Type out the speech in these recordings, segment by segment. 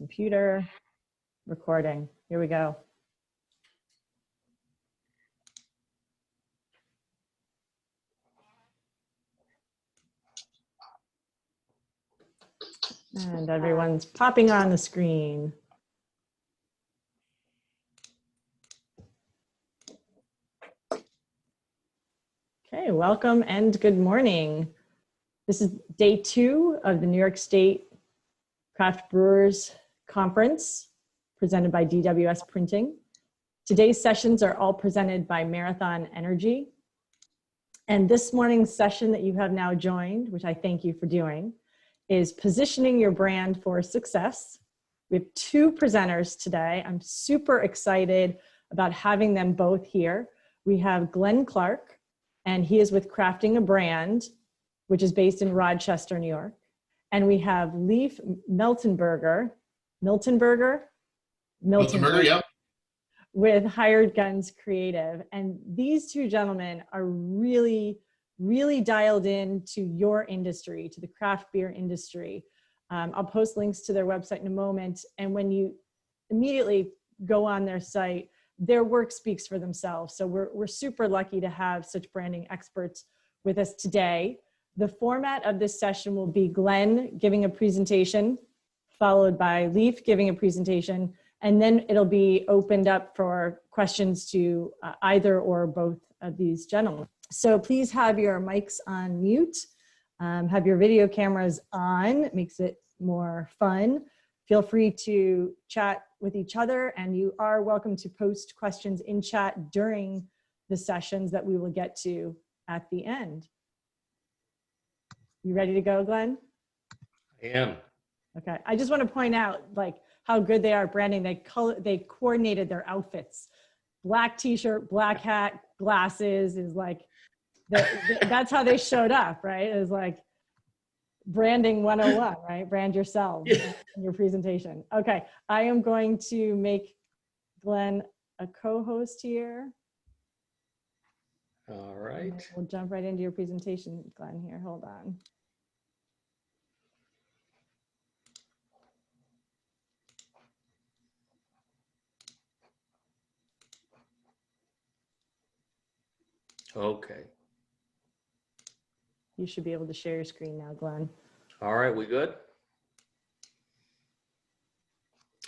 computer, recording. Here we go. And everyone's popping on the screen. Okay, welcome and good morning. This is day 2 of the New York State Craft Brewers Conference presented by DWS Printing. Today's sessions are all presented by Marathon Energy. And this morning's session that you have now joined, which I thank you for doing, is positioning your brand for success. We have 2 presenters today. I'm super excited about having them both here. We have Glenn Clark, and he is with Crafting a Brand, which is based in Rochester, New York. And we have Leif Miltenberger, yep, with Hired Guns Creative. And these 2 gentlemen are really dialed into your industry, to the craft beer industry. I'll post links to their website in a moment. And when you immediately go on their site, their work speaks for themselves. So we're super lucky to have such branding experts with us today. The format of this session will be Glenn giving a presentation, followed by Leif giving a presentation, and then it'll be opened up for questions to either or both of these gentlemen. So please have your mics on mute, have your video cameras on. It makes it more fun. Feel free to chat with each other, and you are welcome to post questions in chat during the sessions that we will get to at the end. You ready to go, Glenn? I am. Okay. I just want to point out like how good they are at branding. They coordinated their outfits. Black t-shirt, black hat, glasses is like, that's how they showed up, right? It was like branding 101, right? Brand yourself in your presentation. Okay. I am going to make Glenn a co-host here. All right. We'll jump right into your presentation, Glenn, here. Hold on. Okay. You should be able to share your screen now, Glenn. All right, we good?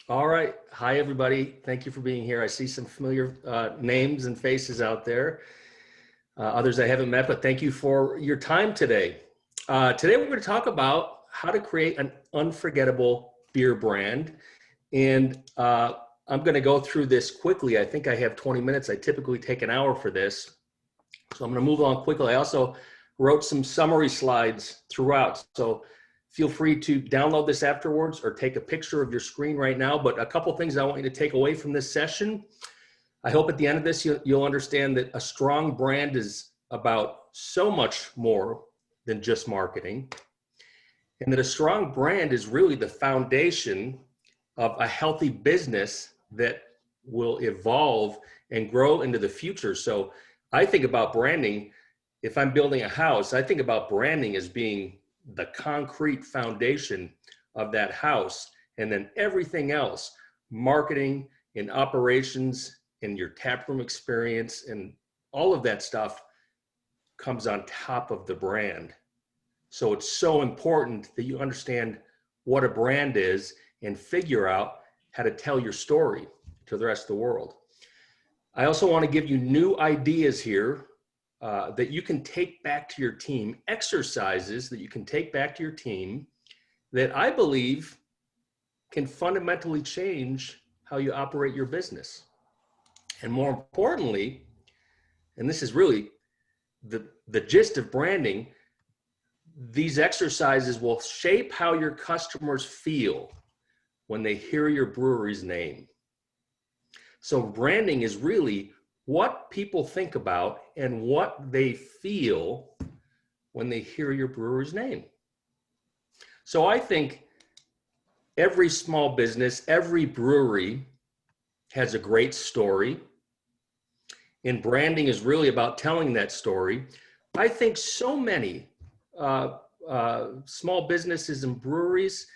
All right. Hi, everybody. Thank you for being here. I see some familiar names and faces out there. Others I haven't met, but thank you for your time today. Today, we're going to talk about how to create an unforgettable beer brand. And I'm going to go through this quickly. I think I have 20 minutes. I typically take an hour for this. So I'm going to move along quickly. I also wrote some summary slides throughout. So feel free to download this afterwards or take a picture of your screen right now. But a couple things I want you to take away from this session. I hope at the end of this, you'll understand that a strong brand is about so much more than just marketing. And that a strong brand is really the foundation of a healthy business that will evolve and grow into the future. So I think about branding, if I'm building a house, I think about branding as being the concrete foundation of that house. And then everything else, marketing and operations and your taproom experience and all of that stuff comes on top of the brand. So it's so important that you understand what a brand is and figure out how to tell your story to the rest of the world. I also want to give you new ideas here that you can take back to your team, exercises that you can take back to your team that I believe can fundamentally change how you operate your business. And more importantly, and this is really the gist of branding, these exercises will shape how your customers feel when they hear your brewery's name. So branding is really what people think about and what they feel when they hear your brewery's name. So I think every small business, every brewery has a great story. And branding is really about telling that story. I think so many small businesses and breweries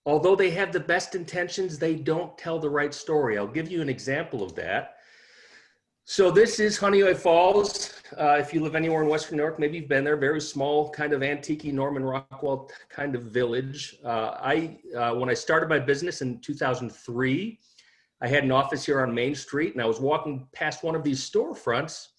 although they have the best intentions, they don't tell the right story. I'll give you an example of that. So this is Honeoye Falls. If you live anywhere in Western New York, maybe you've been there. Very small, kind of antique Norman Rockwell kind of village. When I started my business in 2003, I had an office here on Main Street, and I was walking past one of these storefronts,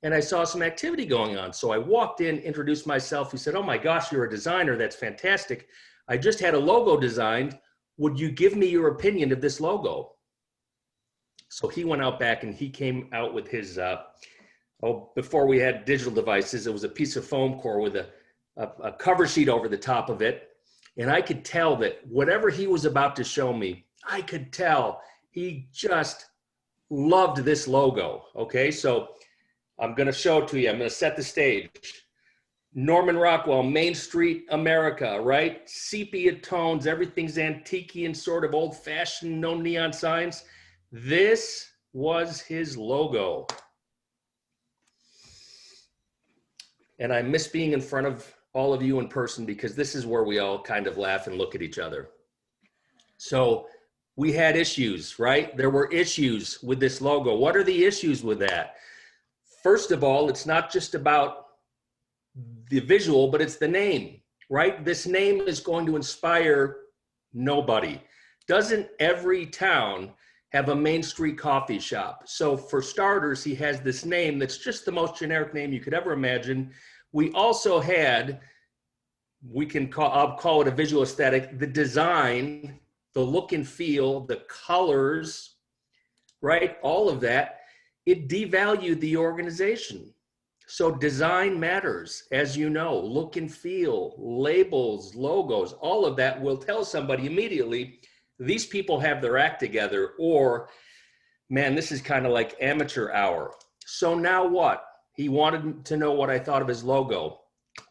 and I saw some activity going on. So I walked in, introduced myself. He said, "Oh my gosh, you're a designer. That's fantastic. I just had a logo designed. Would you give me your opinion of this logo?" So he went out back and he came out with his, before we had digital devices, it was a piece of foam core with a cover sheet over the top of it. And I could tell that whatever he was about to show me, I could tell he just loved this logo. Okay, so I'm going to show it to you. I'm going to set the stage. Norman Rockwell, Main Street, America, right? Sepia tones, everything's antique and sort of old fashioned, no neon signs. This was his logo. And I miss being in front of all of you in person because this is where we all kind of laugh and look at each other. So we had issues, right? There were issues with this logo. What are the issues with that? First of all, it's not just about the visual, but it's the name, right? This name is going to inspire nobody. Doesn't every town have a Main Street coffee shop? So for starters, he has this name that's just the most generic name you could ever imagine. We also had, I'll call it a visual aesthetic, the design, the look and feel, the colors, right? All of that, it devalued the organization. So design matters, as you know, look and feel, labels, logos, all of that will tell somebody immediately, these people have their act together, or, man, this is kind of like amateur hour. So now what? He wanted to know what I thought of his logo.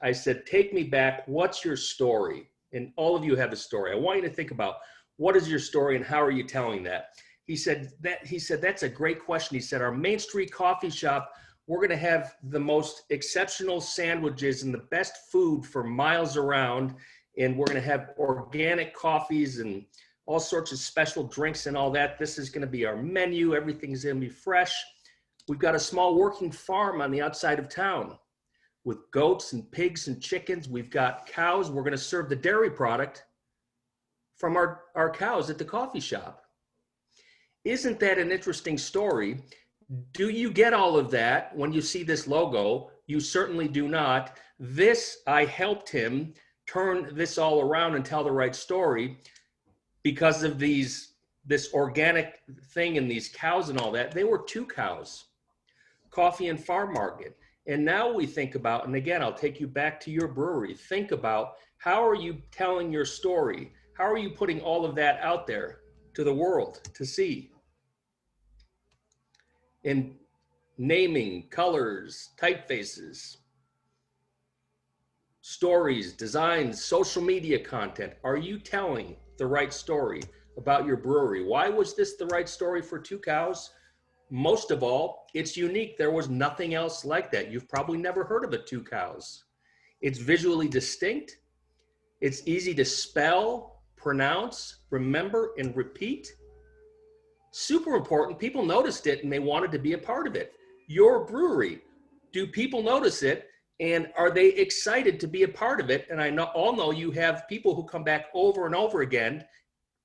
I said, take me back. What's your story? And all of you have a story. I want you to think about what is your story and how are you telling that? He said, that's a great question. He said, our Main Street coffee shop, we're going to have the most exceptional sandwiches and the best food for miles around. And we're going to have organic coffees and all sorts of special drinks and all that. This is going to be our menu. Everything's going to be fresh. We've got a small working farm on the outside of town with goats and pigs and chickens. We've got cows. We're going to serve the dairy product from our cows at the coffee shop. Isn't that an interesting story? Do you get all of that when you see this logo? You certainly do not. I helped him turn this all around and tell the right story. Because of this organic thing and these cows and all that, they were 2 cows, coffee and farm market. And now we think about, and again, I'll take you back to your brewery. Think about, how are you telling your story? How are you putting all of that out there to the world to see? In naming, colors, typefaces, stories, designs, social media content. Are you telling the right story about your brewery? Why was this the right story for 2 cows? Most of all, it's unique. There was nothing else like that. You've probably never heard of a 2 cows. It's visually distinct. It's easy to spell, pronounce, remember, and repeat. Super important. People noticed it and they wanted to be a part of it. Your brewery, do people notice it? And are they excited to be a part of it? And I all know you have people who come back over and over again.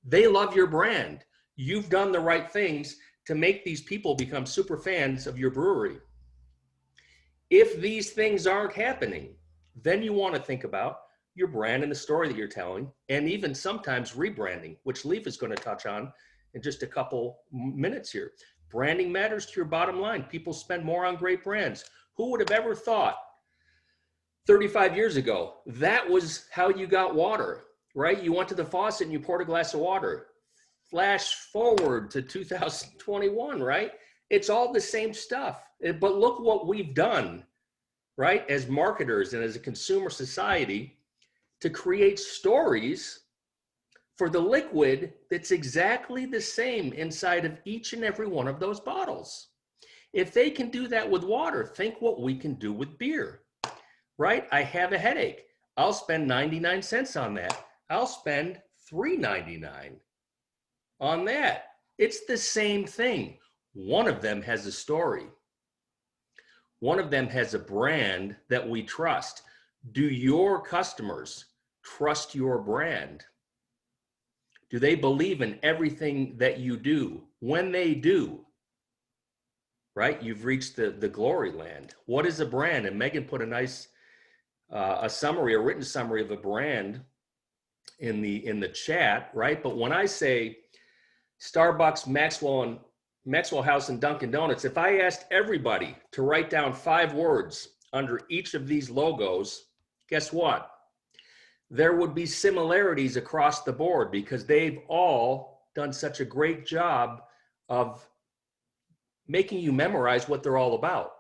They love your brand. You've done the right things to make these people become super fans of your brewery. If these things aren't happening, then you want to think about your brand and the story that you're telling, and even sometimes rebranding, which Leif is going to touch on in just a couple minutes here. Branding matters to your bottom line. People spend more on great brands. Who would have ever thought 35 years ago, that was how you got water, right? You went to the faucet and you poured a glass of water. Flash forward to 2021, right? It's all the same stuff. But look what we've done, right? As marketers and as a consumer society to create stories for the liquid that's exactly the same inside of each and every one of those bottles. If they can do that with water, think what we can do with beer. Right? I have a headache. I'll spend 99 cents on that. I'll spend $3.99 on that. It's the same thing. One of them has a story. One of them has a brand that we trust. Do your customers trust your brand? Do they believe in everything that you do? When they do, right, you've reached the glory land. What is a brand? And Megan put a nice a written summary of a brand in the chat, right? But when I say Starbucks, Maxwell House, and Dunkin' Donuts, if I asked everybody to write down 5 words under each of these logos, guess what? There would be similarities across the board because they've all done such a great job of making you memorize what they're all about.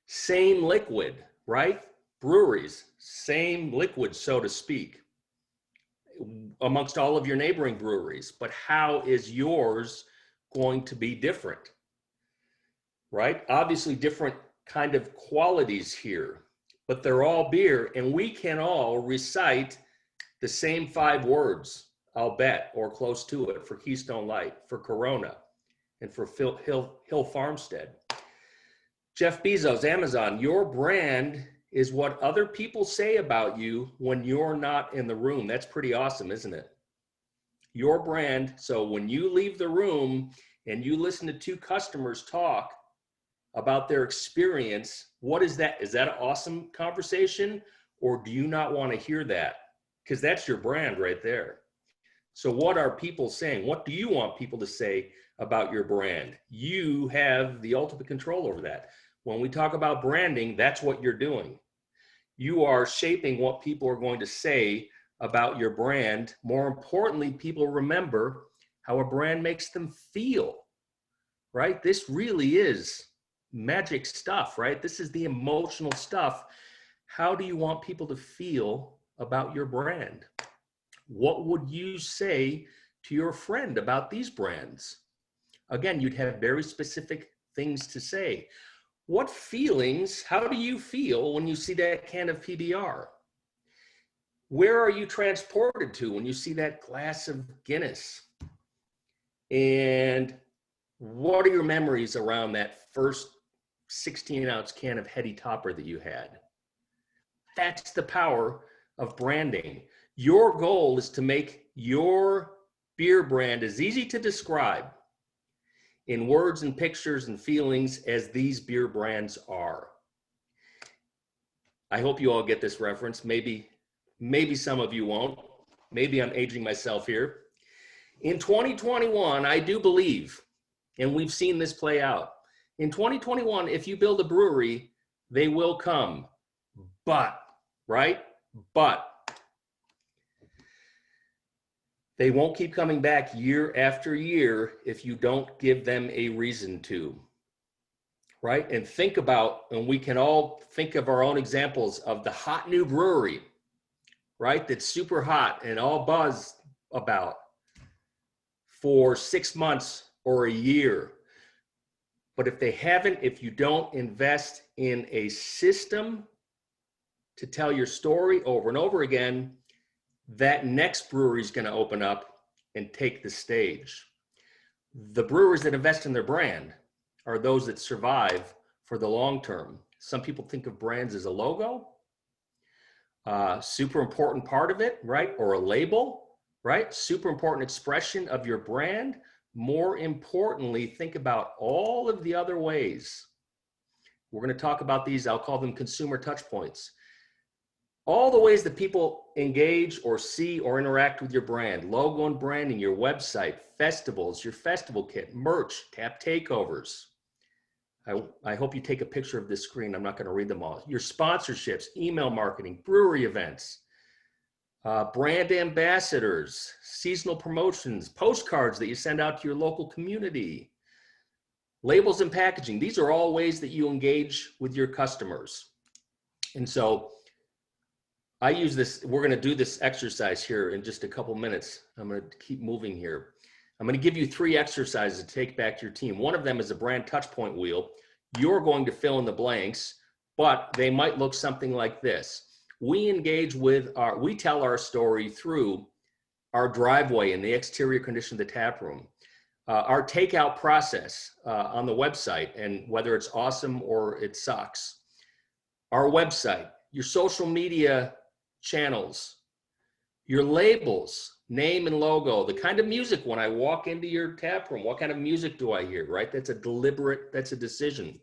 Same liquid, right? Breweries, same liquid, so to speak, amongst all of your neighboring breweries. But how is yours going to be different, right? Obviously different kind of qualities here, but they're all beer, and we can all recite the same 5 words, I'll bet, or close to it, for Keystone Light, for Corona, and for Hill Farmstead. Jeff Bezos, Amazon, your brand is what other people say about you when you're not in the room. That's pretty awesome, isn't it? Your brand, so when you leave the room and you listen to 2 customers talk about their experience, what is that? Is that an awesome conversation, or do you not want to hear that? Because that's your brand right there. So what are people saying? What do you want people to say about your brand? You have the ultimate control over that. When we talk about branding, that's what you're doing. You are shaping what people are going to say about your brand. More importantly, people remember how a brand makes them feel, right? This really is magic stuff, right? This is the emotional stuff. How do you want people to feel about your brand? What would you say to your friend about these brands? Again, you'd have very specific things to say. What feelings, how do you feel when you see that can of PBR? Where are you transported to when you see that glass of Guinness? And what are your memories around that first 16-ounce can of Heady Topper that you had? That's the power of branding. Your goal is to make your beer brand as easy to describe in words and pictures and feelings as these beer brands are. I hope you all get this reference. Maybe some of you won't. Maybe I'm aging myself here. In 2021, I do believe, and we've seen this play out, in 2021, if you build a brewery, they will come. But, right? But they won't keep coming back year after year if you don't give them a reason to, right? And think about, and we can all think of our own examples of the hot new brewery, right? That's super hot and all buzz about for 6 months or a year. But if you don't invest in a system to tell your story over and over again, that next brewery is going to open up and take the stage. The brewers that invest in their brand are those that survive for the long term. Some people think of brands as a logo, super important part of it, right? Or a label, right? Super important expression of your brand. More importantly, think about all of the other ways. We're going to talk about these, I'll call them consumer touch points. All the ways that people engage or see or interact with your brand, logo and branding, your website, festivals, your festival kit, merch, tap takeovers. I hope you take a picture of this screen. I'm not going to read them all. Your sponsorships, email marketing, brewery events, brand ambassadors, seasonal promotions, postcards that you send out to your local community, labels and packaging. These are all ways that you engage with your customers. And so I use this, we're going to do this exercise here in just a couple minutes. I'm going to keep moving here. I'm going to give you 3 exercises to take back to your team. One of them is a brand touch point wheel. You're going to fill in the blanks, but they might look something like this. we engage with we tell our story through our driveway and the exterior condition of the tap room, our takeout process on the website, and whether it's awesome or it sucks, our website, your social media channels, your labels, name and logo, the kind of music when I walk into your tap room, what kind of music do I hear, right? That's a decision.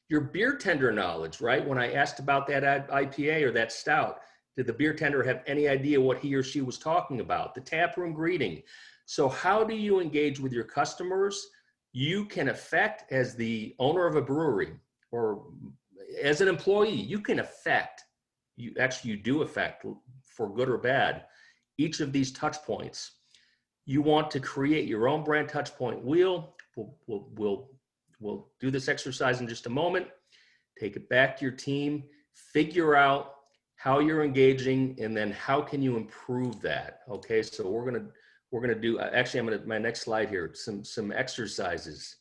Your beer tender knowledge, right? When I asked about that IPA or that stout, did the beer tender have any idea what he or she was talking about? The tap room greeting. So how do you engage with your customers? You can affect, as the owner of a brewery or as an employee, you can affect, you do affect, for good or bad, each of these touch points. You want to create your own brand touch point wheel. We'll do this exercise in just a moment. Take it back to your team, figure out how you're engaging, and then how can you improve that? Okay, so we're gonna do, actually my next slide here, some exercises,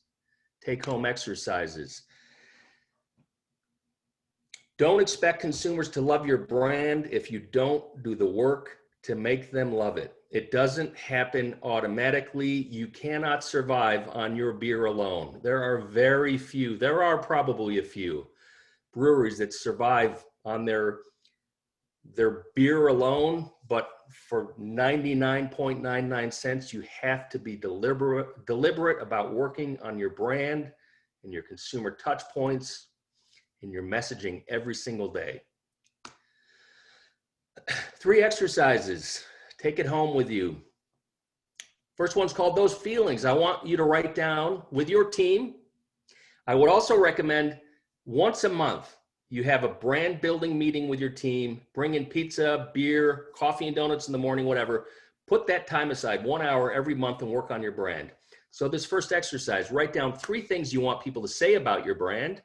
take home exercises. Don't expect consumers to love your brand if you don't do the work to make them love it. It doesn't happen automatically. You cannot survive on your beer alone. There are very few, there are probably a few breweries that survive on their beer alone, but for 99.99 cents, you have to be deliberate about working on your brand and your consumer touch points and your messaging every single day. 3 exercises, take it home with you. First one's called Those Feelings. I want you to write down with your team. I would also recommend once a month, you have a brand building meeting with your team, bring in pizza, beer, coffee and donuts in the morning, whatever. Put that time aside, 1 hour every month, and work on your brand. So this first exercise, write down 3 things you want people to say about your brand,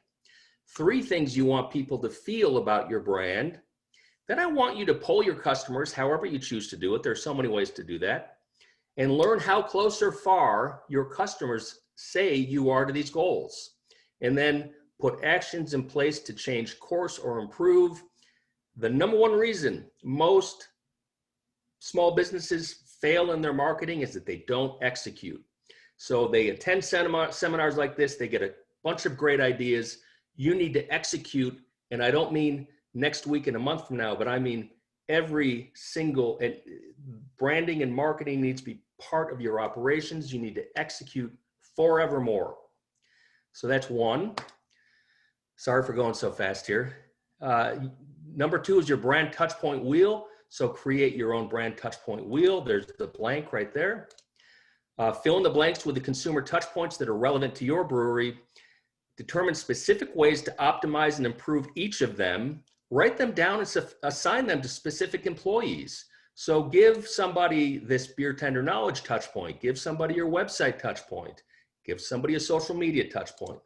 3 things you want people to feel about your brand. Then I want you to poll your customers, however you choose to do it. There's so many ways to do that. And learn how close or far your customers say you are to these goals. And then put actions in place to change course or improve. The number one reason most small businesses fail in their marketing is that they don't execute. So they attend seminars like this, they get a bunch of great ideas. You need to execute, and I don't mean next week and a month from now, but I mean every single, and branding and marketing needs to be part of your operations. You need to execute forevermore. So that's 1. Sorry for going so fast here. Number 2 is your brand touchpoint wheel. So create your own brand touchpoint wheel. There's the blank right there. Fill in the blanks with the consumer touchpoints that are relevant to your brewery. Determine specific ways to optimize and improve each of them. Write them down and assign them to specific employees. So give somebody this beer tender knowledge touchpoint. Give somebody your website touchpoint. Give somebody a social media touchpoint.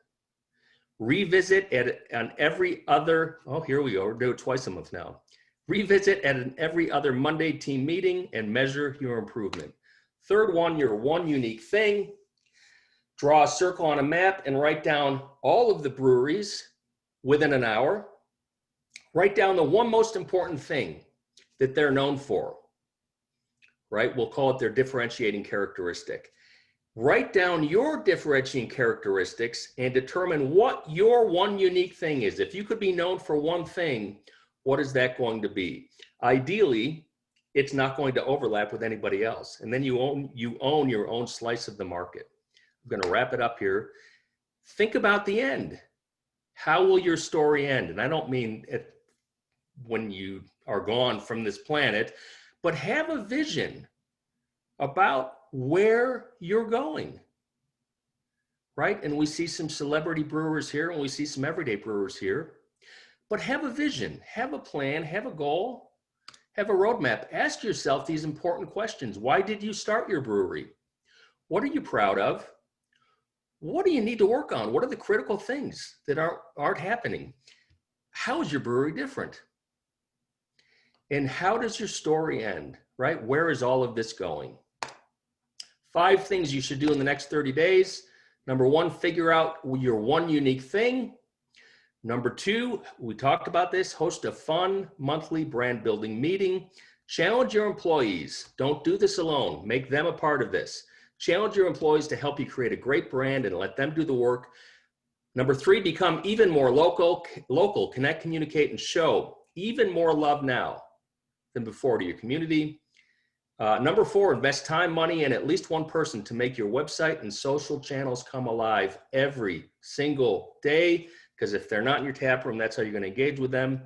Revisit on every other, oh, here we go, we're doing it twice a month now. Revisit at an every other Monday team meeting and measure your improvement. Third one, your one unique thing. Draw a circle on a map and write down all of the breweries within an hour. Write down the one most important thing that they're known for, right? We'll call it their differentiating characteristic. Write down your differentiating characteristics and determine what your one unique thing is. If you could be known for one thing, what is that going to be? Ideally, it's not going to overlap with anybody else. And then you own your own slice of the market. I'm going to wrap it up here. Think about the end. How will your story end? And I don't mean when you are gone from this planet, but have a vision about where you're going, right? And we see some celebrity brewers here and we see some everyday brewers here, but have a vision, have a plan, have a goal, have a roadmap. Ask yourself these important questions. Why did you start your brewery? What are you proud of? What do you need to work on? What are the critical things that aren't happening? How is your brewery different? And how does your story end, right? Where is all of this going? 5 things you should do in the next 30 days. Number 1, figure out your one unique thing. Number 2, we talked about this, host a fun monthly brand building meeting. Challenge your employees. Don't do this alone. Make them a part of this. Challenge your employees to help you create a great brand and let them do the work. Number 3, become even more local, connect, communicate, and show even more love now than before to your community. Number 4, invest time, money, and at least one person to make your website and social channels come alive every single day, because if they're not in your tap room, that's how you're going to engage with them.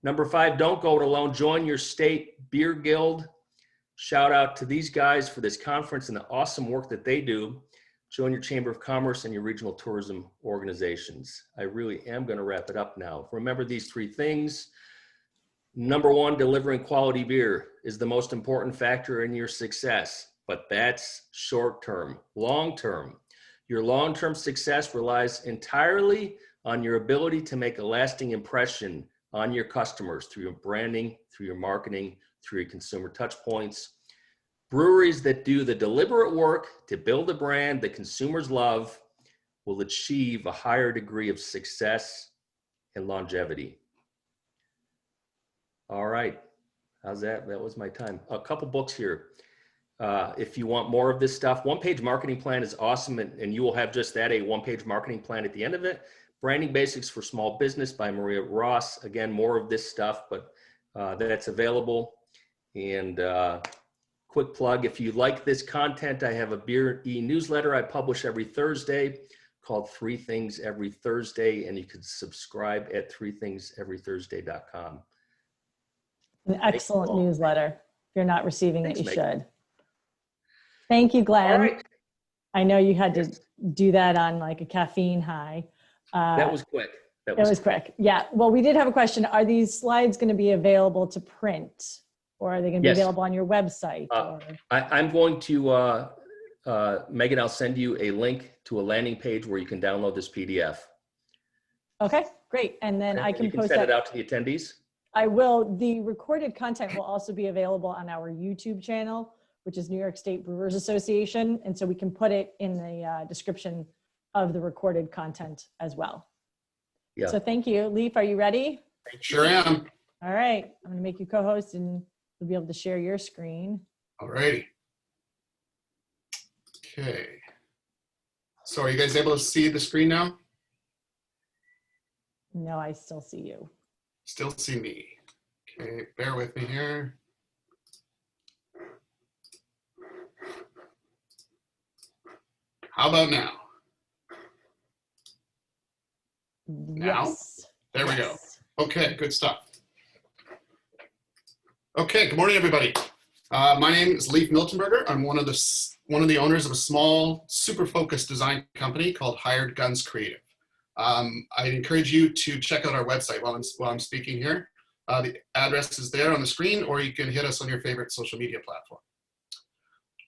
Number 5, don't go it alone. Join your state beer guild. Shout out to these guys for this conference and the awesome work that they do. Join your Chamber of Commerce and your regional tourism organizations. I really am going to wrap it up now. Remember these 3 things. Number 1, delivering quality beer is the most important factor in your success, but that's short term. Long term, your long-term success relies entirely on your ability to make a lasting impression on your customers through your branding, through your marketing, through your consumer touch points. Breweries that do the deliberate work to build a brand that consumers love will achieve a higher degree of success and longevity. All right, how's that? That was my time. A couple books here. If you want more of this stuff, One-Page Marketing Plan is awesome, and you will have just that, a one-page marketing plan at the end of it. Branding Basics for Small Business by Maria Ross. Again, more of this stuff, but that's available. And quick plug, if you like this content, I have a Beer e-newsletter I publish every Thursday called 3 Things Every Thursday, and you can subscribe at 3thingseverythursday.com. An excellent newsletter. If you're not receiving it, you should. Thank you, Glenn. All right. I know you had to do that on like a caffeine high. That was quick. It was quick. Yeah. Well, we did have a question. Are these slides going to be available to print, or are they going to be available on your website? I'm going to, Megan, I'll send you a link to a landing page where you can download this PDF. Okay, great. And then I can post send it out to the attendees. I will. The recorded content will also be available on our YouTube channel, which is New York State Brewers Association. And so we can put it in the description of the recorded content as well. Yeah. So thank you. Leif, are you ready? Sure am. All right. I'm going to make you co-host and you'll be able to share your screen. All righty. Okay. So are you guys able to see the screen now? No, I still see you. Still see me. Okay, bear with me here. How about now? Yes. There we go. Okay, good stuff. Okay, good morning, everybody. My name is Leif Miltenberger. I'm one of the owners of a small, super focused design company called Hired Guns Creative. I'd encourage you to check out our website while I'm speaking here. The address is there on the screen, or you can hit us on your favorite social media platform.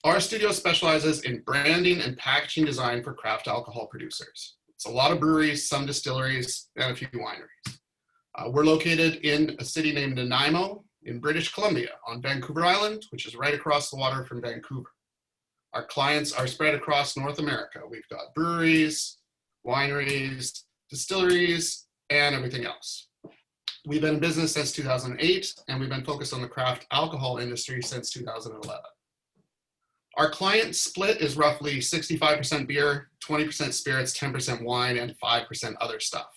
Our studio specializes in branding and packaging design for craft alcohol producers. It's a lot of breweries, some distilleries, and a few wineries. We're located in a city named Nanaimo in British Columbia on Vancouver Island, which is right across the water from Vancouver. Our clients are spread across North America. We've got breweries, wineries, distilleries, and everything else. We've been in business since 2008, and we've been focused on the craft alcohol industry since 2011. Our client split is roughly 65% beer, 20% spirits, 10% wine, and 5% other stuff.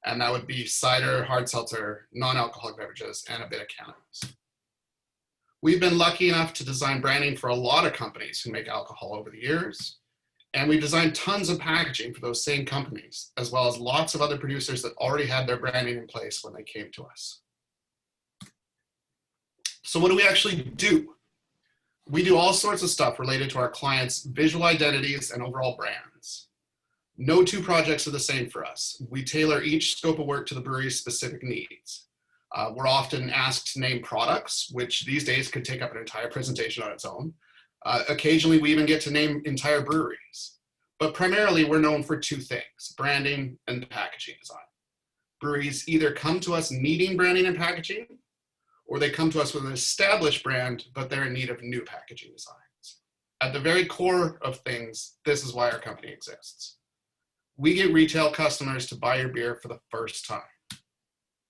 And that would be cider, hard seltzer, non-alcoholic beverages, and a bit of cannabis. We've been lucky enough to design branding for a lot of companies who make alcohol over the years. And we've designed tons of packaging for those same companies, as well as lots of other producers that already had their branding in place when they came to us. So what do we actually do? We do all sorts of stuff related to our clients' visual identities and overall brands. No 2 projects are the same for us. We tailor each scope of work to the brewery's specific needs. We're often asked to name products, which these days could take up an entire presentation on its own. Occasionally, we even get to name entire breweries. But primarily, we're known for 2 things, branding and packaging design. Breweries either come to us needing branding and packaging, or they come to us with an established brand, but they're in need of new packaging designs. At the very core of things, this is why our company exists. We get retail customers to buy your beer for the first time.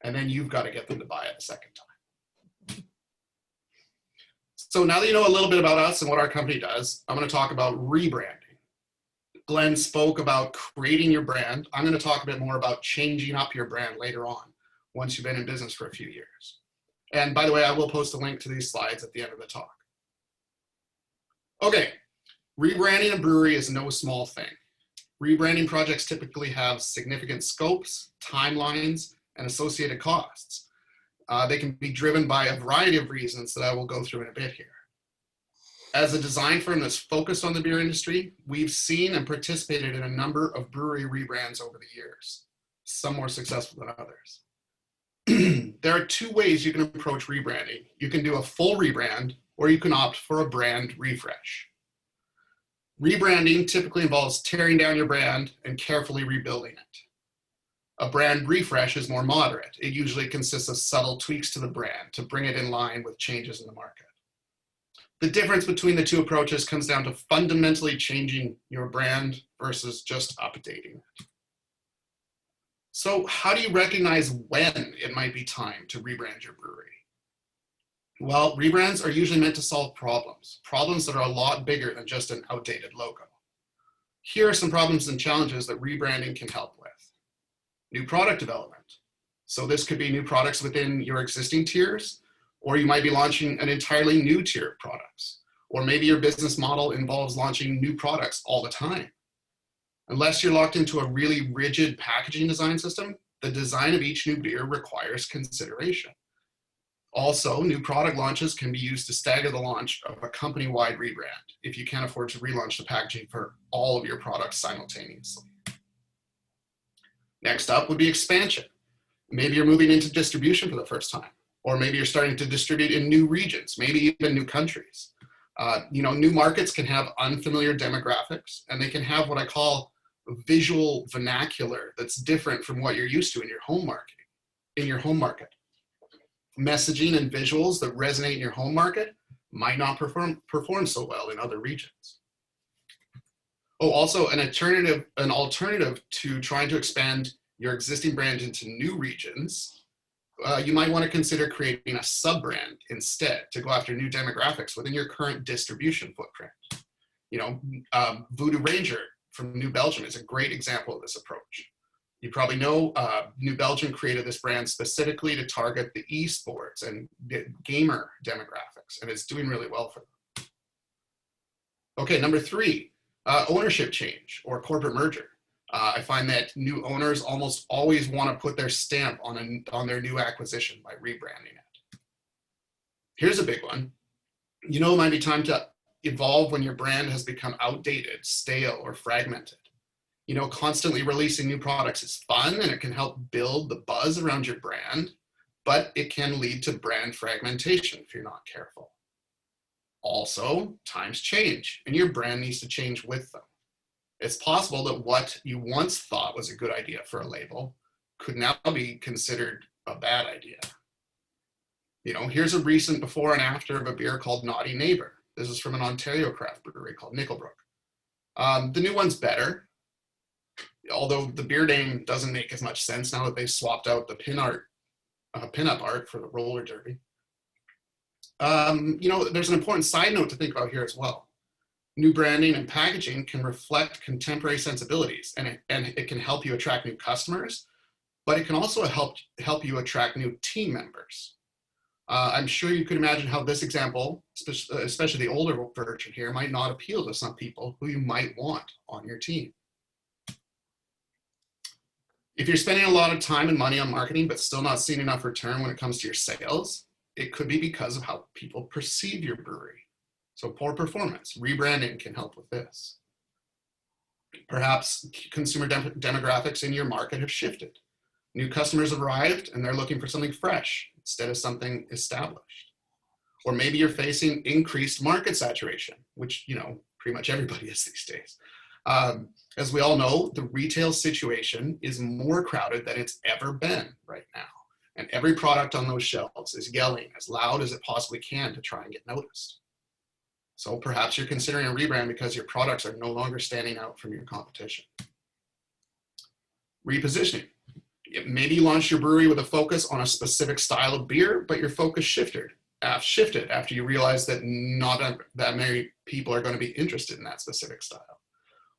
and then you've got to get them to buy it a second time. So now that you know a little bit about us and what our company does, I'm going to talk about rebranding. Glenn spoke about creating your brand. I'm going to talk a bit more about changing up your brand later on, once you've been in business for a few years. And by the way, I will post a link to these slides at the end of the talk. Okay, rebranding a brewery is no small thing. Rebranding projects typically have significant scopes, timelines, and associated costs. They can be driven by a variety of reasons that I will go through in a bit here. As a design firm that's focused on the beer industry, we've seen and participated in a number of brewery rebrands over the years, some more successful than others. There are two ways you can approach rebranding. You can do a full rebrand, or you can opt for a brand refresh. Rebranding typically involves tearing down your brand and carefully rebuilding it. A brand refresh is more moderate. It usually consists of subtle tweaks to the brand to bring it in line with changes in the market. The difference between the two approaches comes down to fundamentally changing your brand versus just updating it. So how do you recognize when it might be time to rebrand your brewery? Well, rebrands are usually meant to solve problems that are a lot bigger than just an outdated logo. Here are some problems and challenges that rebranding can help with. New product development. So this could be new products within your existing tiers, or you might be launching an entirely new tier of products. Or maybe your business model involves launching new products all the time. Unless you're locked into a really rigid packaging design system, the design of each new beer requires consideration. Also, new product launches can be used to stagger the launch of a company-wide rebrand if you can't afford to relaunch the packaging for all of your products simultaneously. Next up would be expansion. Maybe you're moving into distribution for the first time, or maybe you're starting to distribute in new regions, maybe even new countries. New markets can have unfamiliar demographics, and they can have what I call visual vernacular that's different from what you're used to in your home market. Messaging and visuals that resonate in your home market might not perform so well in other regions. Oh, also an alternative to trying to expand your existing brand into new regions, you might want to consider creating a sub-brand instead to go after new demographics within your current distribution footprint. Voodoo Ranger from New Belgium is a great example of this approach. You probably know New Belgium created this brand specifically to target the esports and gamer demographics, and it's doing really well for them. Okay, number 3, ownership change or corporate merger. I find that new owners almost always want to put their stamp on their new acquisition by rebranding it. Here's a big one. It might be time to evolve when your brand has become outdated, stale, or fragmented. Constantly releasing new products is fun and it can help build the buzz around your brand, but it can lead to brand fragmentation if you're not careful. Also, times change and your brand needs to change with them. It's possible that what you once thought was a good idea for a label could now be considered a bad idea. Here's a recent before and after of a beer called Naughty Neighbor. This is from an Ontario craft brewery called Nickelbrook. The new one's better, although the beer name doesn't make as much sense now that they've swapped out the pin-up art for the roller derby. There's an important side note to think about here as well. New branding and packaging can reflect contemporary sensibilities, and it can help you attract new customers, but it can also help you attract new team members. I'm sure you could imagine how this example, especially the older version here, might not appeal to some people who you might want on your team. If you're spending a lot of time and money on marketing, but still not seeing enough return when it comes to your sales, it could be because of how people perceive your brewery. So poor performance, rebranding can help with this. Perhaps consumer demographics in your market have shifted. New customers have arrived and they're looking for something fresh instead of something established. Or maybe you're facing increased market saturation, which pretty much everybody is these days. As we all know, the retail situation is more crowded than it's ever been right now. And every product on those shelves is yelling as loud as it possibly can to try and get noticed. So perhaps you're considering a rebrand because your products are no longer standing out from your competition. Repositioning. Maybe you launched your brewery with a focus on a specific style of beer, but your focus shifted after you realized that not that many people are going to be interested in that specific style.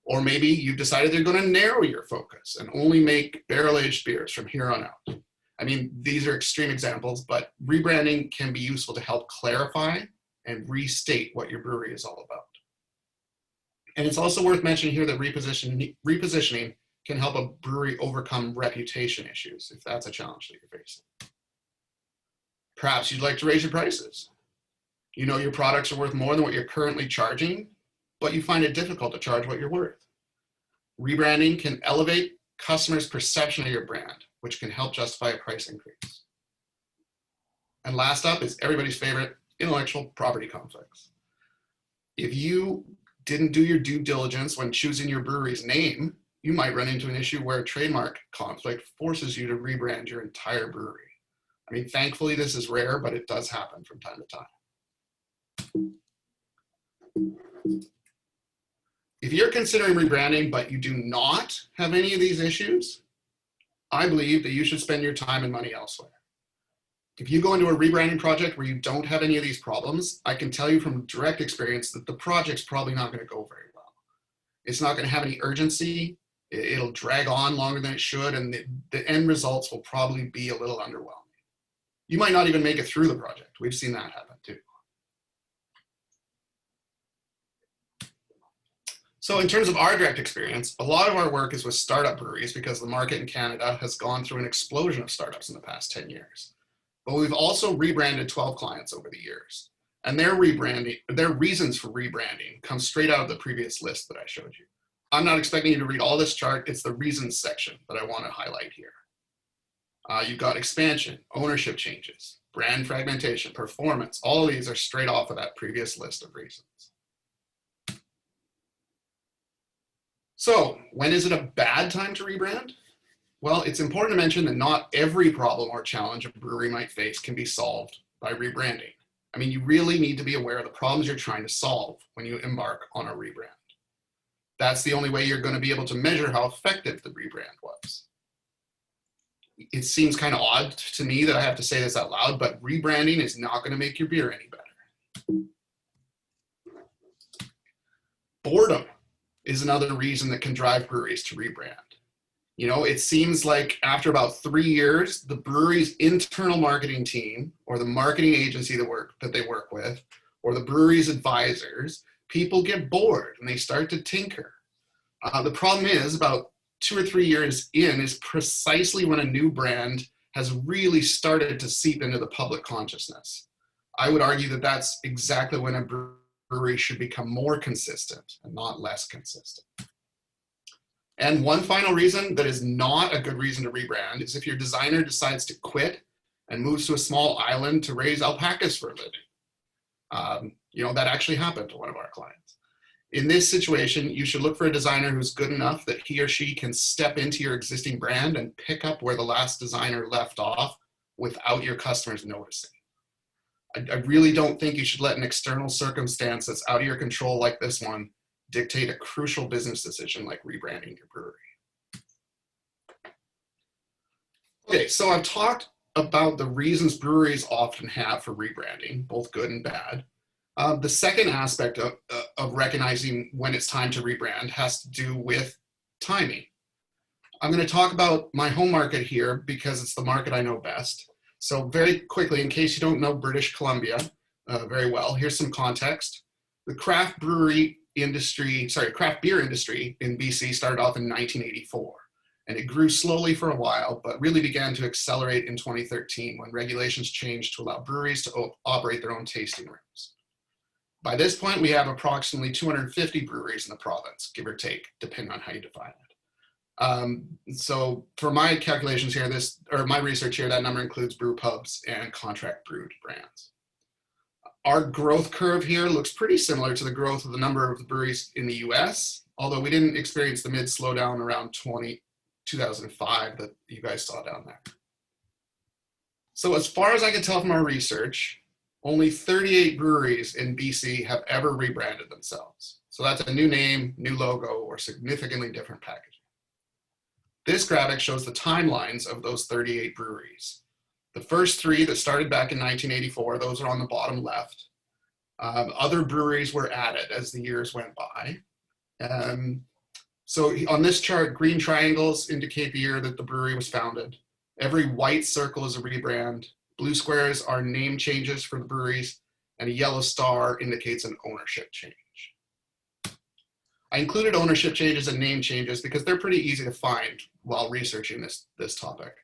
Or maybe you've decided they're going to narrow your focus and only make barrel-aged beers from here on out. I mean, these are extreme examples, but rebranding can be useful to help clarify and restate what your brewery is all about. And it's also worth mentioning here that repositioning can help a brewery overcome reputation issues if that's a challenge that you're facing. Perhaps you'd like to raise your prices. You know your products are worth more than what you're currently charging, but you find it difficult to charge what you're worth. Rebranding can elevate customers' perception of your brand, which can help justify a price increase. And last up is everybody's favorite, intellectual property conflicts. If you didn't do your due diligence when choosing your brewery's name, you might run into an issue where a trademark conflict forces you to rebrand your entire brewery. I mean, thankfully this is rare, but it does happen from time to time. If you're considering rebranding, but you do not have any of these issues, I believe that you should spend your time and money elsewhere. If you go into a rebranding project where you don't have any of these problems, I can tell you from direct experience that the project's probably not going to go very well. It's not going to have any urgency. It'll drag on longer than it should, and the end results will probably be a little underwhelming. You might not even make it through the project. We've seen that happen too. So in terms of our direct experience, a lot of our work is with startup breweries because the market in Canada has gone through an explosion of startups in the past 10 years. But we've also rebranded 12 clients over the years. And their reasons for rebranding come straight out of the previous list that I showed you. I'm not expecting you to read all this chart. It's the reasons section that I want to highlight here. You've got expansion, ownership changes, brand fragmentation, performance. All of these are straight off of that previous list of reasons. So when is it a bad time to rebrand? Well, it's important to mention that not every problem or challenge a brewery might face can be solved by rebranding. I mean, you really need to be aware of the problems you're trying to solve when you embark on a rebrand. That's the only way you're going to be able to measure how effective the rebrand was. It seems kind of odd to me that I have to say this out loud, but rebranding is not going to make your beer any better. Boredom is another reason that can drive breweries to rebrand. You know, it seems like after about 3 years, the brewery's internal marketing team or the marketing agency that they work with, or the brewery's advisors, people get bored and they start to tinker. The problem is about 2 or 3 years in is precisely when a new brand has really started to seep into the public consciousness. I would argue that that's exactly when a brewery should become more consistent and not less consistent. And one final reason that is not a good reason to rebrand is if your designer decides to quit and moves to a small island to raise alpacas for a living. You know, that actually happened to one of our clients. In this situation, you should look for a designer who's good enough that he or she can step into your existing brand and pick up where the last designer left off without your customers noticing. I really don't think you should let an external circumstance that's out of your control like this one dictate a crucial business decision like rebranding your brewery. Okay, so I've talked about the reasons breweries often have for rebranding, both good and bad. The second aspect of recognizing when it's time to rebrand has to do with timing. I'm going to talk about my home market here because it's the market I know best. So very quickly, in case you don't know British Columbia very well, here's some context. The craft beer industry in BC started off in 1984, and it grew slowly for a while, but really began to accelerate in 2013 when regulations changed to allow breweries to operate their own tasting rooms. By this point, we have approximately 250 breweries in the province, give or take, depending on how you define it. So for my calculations here, my research here, that number includes brew pubs and contract brewed brands. Our growth curve here looks pretty similar to the growth of the number of breweries in the US, although we didn't experience the mid slowdown around 2005 that you guys saw down there. So as far as I can tell from our research, only 38 breweries in BC have ever rebranded themselves. So that's a new name, new logo, or significantly different packaging. This graphic shows the timelines of those 38 breweries. The first 3 that started back in 1984, those are on the bottom left. Other breweries were added as the years went by. So on this chart, green triangles indicate the year that the brewery was founded. Every white circle is a rebrand. Blue squares are name changes for the breweries, and a yellow star indicates an ownership change. I included ownership changes and name changes because they're pretty easy to find while researching this topic.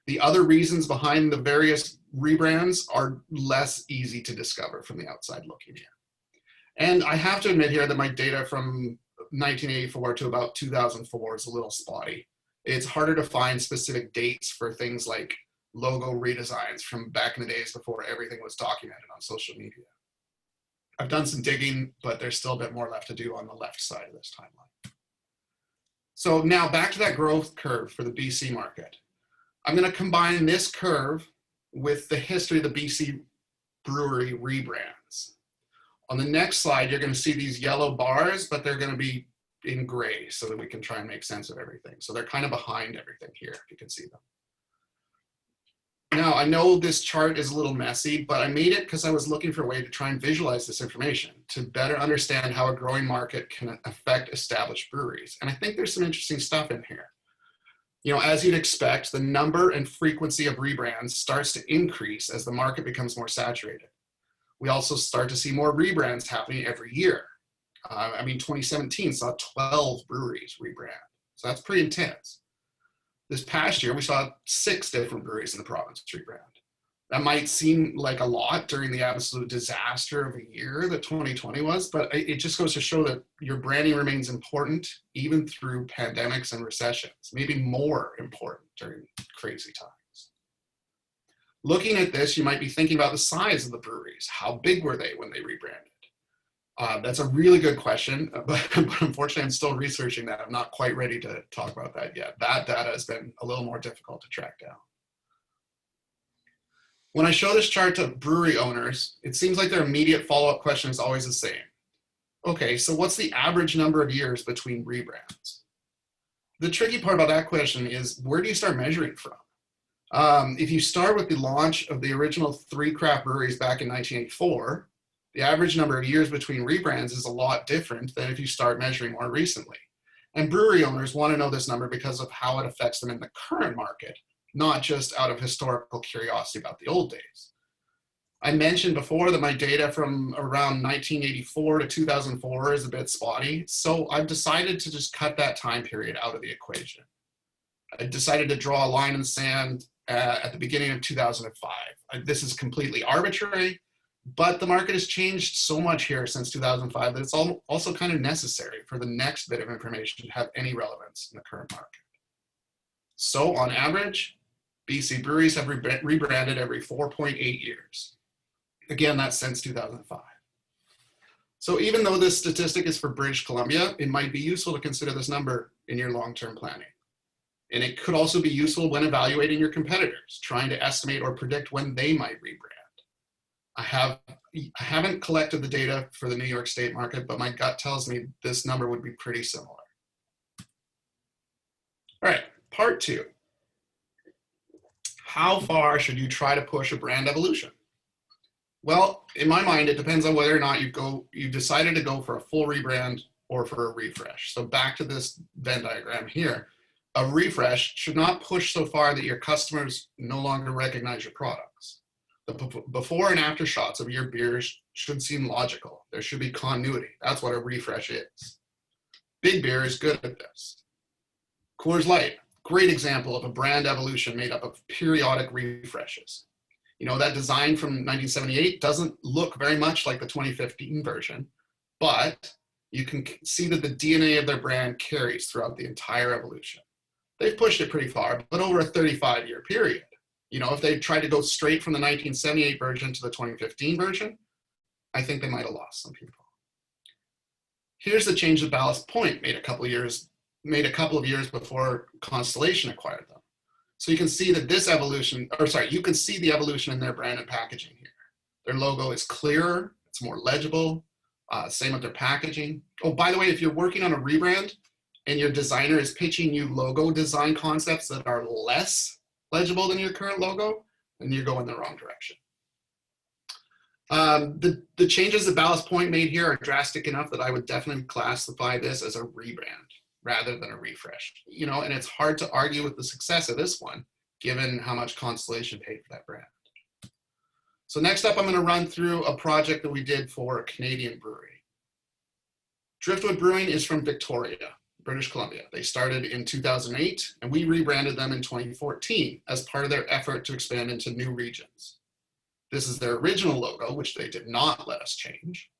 The other reasons behind the various rebrands are less easy to discover from the outside looking in. And I have to admit here that my data from 1984 to about 2004 is a little spotty. It's harder to find specific dates for things like logo redesigns from back in the days before everything was documented on social media. I've done some digging, but there's still a bit more left to do on the left side of this timeline. So now back to that growth curve for the BC market. I'm going to combine this curve with the history of the BC brewery rebrands. On the next slide, you're going to see these yellow bars, but they're going to be in gray so that we can try and make sense of everything. So they're kind of behind everything here, if you can see them. Now, I know this chart is a little messy, but I made it because I was looking for a way to try and visualize this information to better understand how a growing market can affect established breweries. And I think there's some interesting stuff in here. You know, as you'd expect, the number and frequency of rebrands starts to increase as the market becomes more saturated. We also start to see more rebrands happening every year. 2017 saw 12 breweries rebrand. So that's pretty intense. This past year, we saw 6 different breweries in the province rebrand. That might seem like a lot during the absolute disaster of a year that 2020 was, but it just goes to show that your branding remains important even through pandemics and recessions, maybe more important during crazy times. Looking at this, you might be thinking about the size of the breweries. How big were they when they rebranded? That's a really good question, but unfortunately I'm still researching that. I'm not quite ready to talk about that yet. That data has been a little more difficult to track down. When I show this chart to brewery owners, it seems like their immediate follow-up question is always the same. Okay, so what's the average number of years between rebrands? The tricky part about that question is, where do you start measuring from? If you start with the launch of the original 3 craft breweries back in 1984, the average number of years between rebrands is a lot different than if you start measuring more recently. And brewery owners want to know this number because of how it affects them in the current market, not just out of historical curiosity about the old days. I mentioned before that my data from around 1984 to 2004 is a bit spotty, so I've decided to just cut that time period out of the equation. I decided to draw a line in the sand at the beginning of 2005. This is completely arbitrary, but the market has changed so much here since 2005 that it's also kind of necessary for the next bit of information to have any relevance in the current market. So on average, BC breweries have rebranded every 4.8 years. Again, that's since 2005. So even though this statistic is for British Columbia, it might be useful to consider this number in your long-term planning. And it could also be useful when evaluating your competitors, trying to estimate or predict when they might rebrand. I haven't collected the data for the New York State market, but my gut tells me this number would be pretty similar. All right, part 2. How far should you try to push a brand evolution? Well, in my mind, it depends on whether or not you decided to go for a full rebrand or for a refresh. So back to this Venn diagram here, a refresh should not push so far that your customers no longer recognize your products. The before and after shots of your beers should seem logical. There should be continuity. That's what a refresh is. Big Beer is good at this. Coors Light, great example of a brand evolution made up of periodic refreshes. You know, that design from 1978 doesn't look very much like the 2015 version, but you can see that the DNA of their brand carries throughout the entire evolution. They've pushed it pretty far, but over a 35-year period. You know, if they tried to go straight from the 1978 version to the 2015 version, I think they might have lost some people. Here's the change of Ballast Point made a couple of years before Constellation acquired them. So you can see that this evolution, you can see the evolution in their brand and packaging here. Their logo is clearer, it's more legible, same with their packaging. Oh, by the way, if you're working on a rebrand and your designer is pitching you logo design concepts that are less legible than your current logo, then you're going the wrong direction. The changes that Ballast Point made here are drastic enough that I would definitely classify this as a rebrand rather than a refresh. You know, and it's hard to argue with the success of this one, given how much Constellation paid for that brand. So next up, I'm going to run through a project that we did for a Canadian brewery. Driftwood Brewing is from Victoria, British Columbia. They started in 2008, and we rebranded them in 2014 as part of their effort to expand into new regions. This is their original logo, which they did not let us change.